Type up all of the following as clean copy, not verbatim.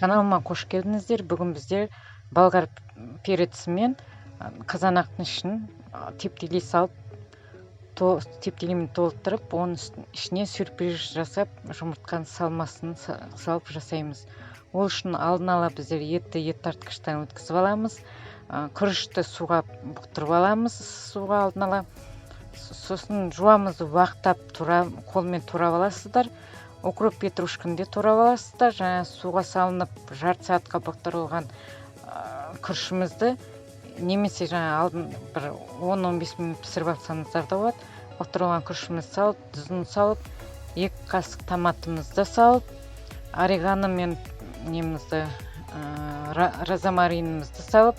Каналыма қош келдіңіздер. Бүгін біздер болгар переці мен қызанақтың ішін тептелей салып, тептелеймен толтырып, оның ішіне сюрприз жасап, жұмыртқаның салмасын салып жасаймыз. Ол үшін алдын ала біздер етті тартқыштан өткізіп аламыз. Күрішті суға бұқтырып аламыз, суға алдын ала. Сосын жуамызды уақтап, қолмен турап аласыздар. Укроп петрушканы де турап аласыздар. Жаңа суға салынып, жарты сағатқа бұқтырылған күрішімізді немесе жаңа алдын бір 10-15 минут пісіріп алсаңыздар да болады. Бұқтырылған күрішімізді салып, тұзын салып, 2 қасық томатымызды салып, орегано мен розмаринімізді салып,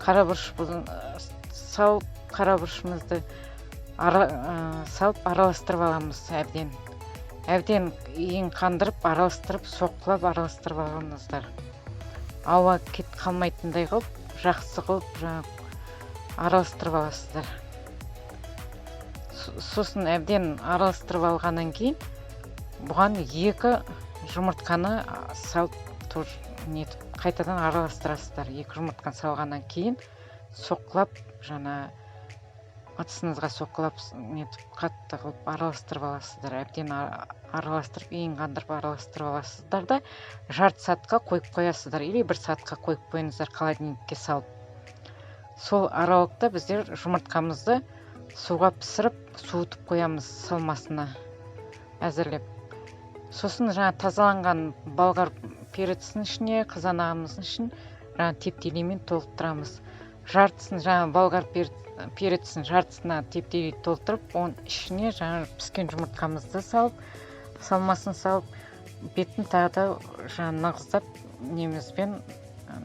қарабұрышымызды салып араластырып аламыз әбден. Әбден ең қандырып, араластырып, соққылап араластырып алыңыздар. Ауа кет қалмайтындай қылып, жақсы қылып араластырып аласыздар. Сосын әбден араластырып алғаннан кейін бұған 2 жұмыртқаны салып қайтадан араластырасыздар. 2 жұмыртқаны салғаннан кейін соққылап, ыдысыңызға соққылап, қатты қылып араластырып аласыздар. Әбден араластырып, ең қандырып араластырып аласыздар да жарты сағатқа қойып қоясыздар. Или 1 сағатқа қойып қойыңыздар холодильникке салып. Сол аралықта біздер жұмыртқамызды суға пісіріп, суытып қоямыз салмасына әзірлеп. Сосын тазаланған болгар перецінің ішіне, қызанағымыздың ішін тептелеймен толықтырамыз. Жартысын болгар перецінің жартысына тептелей толтырып, оның ішіне піскен жұмыртқамызды салып, салмасын салып, бетін тағы да нығыздап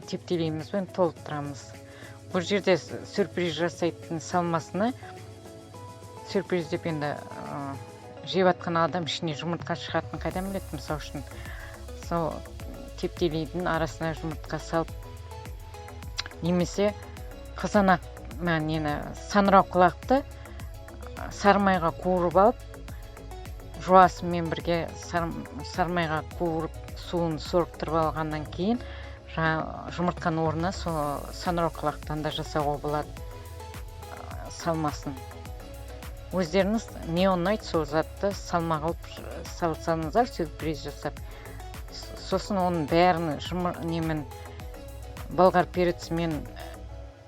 тептелеймізбен толықтырамыз. Бұл жерде сюрприз жасайтын салмасына, сюрприз деп енді жеп атқан адам ішіне жұмыртқа шығатын қайдан біледі, мысалы үшін. Сол тептелейдің арасына жұмыртқа салып, немесе қызанақ саңырауқұлақты сармайға қуырып алып, жуасымен бірге сармайға қуырып, суын сорықтырып алғаннан кейін, жұмыртқаның орнына саңырауқұлақтан да жасауға болады салмасын. Өздеріңіз не ұнайды, сол затты салма қылып салсаңыздар, сюрприз жасап. Сосын оның бәрін болгар переці мен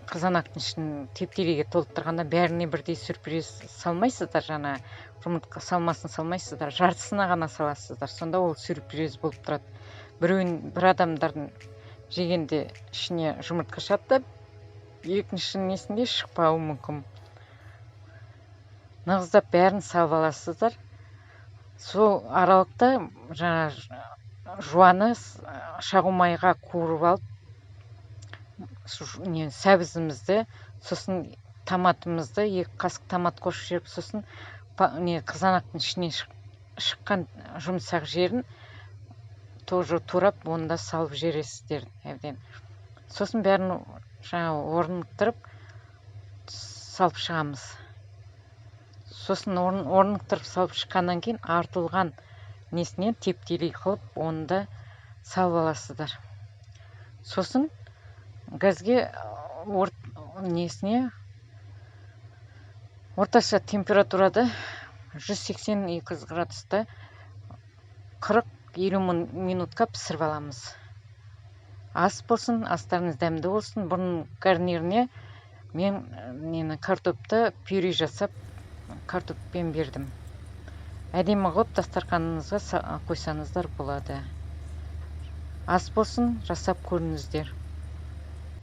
қызанақтың ішін тептелейге толықтырғанда бәріне бірдей сюрприз салмайсыздар, жұмыртқа салмасын салмайсыздар, жартысына ғана саласыздар. Сонда ол сюрприз болып тұрады. Бір адамдардың жегенде ішіне жұмыртқа шатты, екіншінің несінде шықпауы мүмкін. Нығыздап бәрін салып аласыздар. Сол аралықта жуаны шағумайға қуырып алып, сәбізімізді, сосын томатымызды, 2 қасық томат қосып жіберіп, сосын қызанақтың ішіне шыққан жұмсақ жерін тоже турап, оны да салып жібересіздер әбден. Сосын бәрін орнықтырып салып шығамыз. Сосын орнықтырып салып шыққаннан кейін артылған несінен тептелей қылып, оны да салып аласыздар. Сосын газге орташа температурада 180-200 градуста 40-50 минутқа пісіріп аламыз. Ас болсын, астарыңыз дәмді болсын. Бұның гарниріне мен картопты пюре жасап, картоппен бердім. Әдемі қылып дастарханыңызға қойсаңыздар болады. Ас болсын, жасап көріңіздер.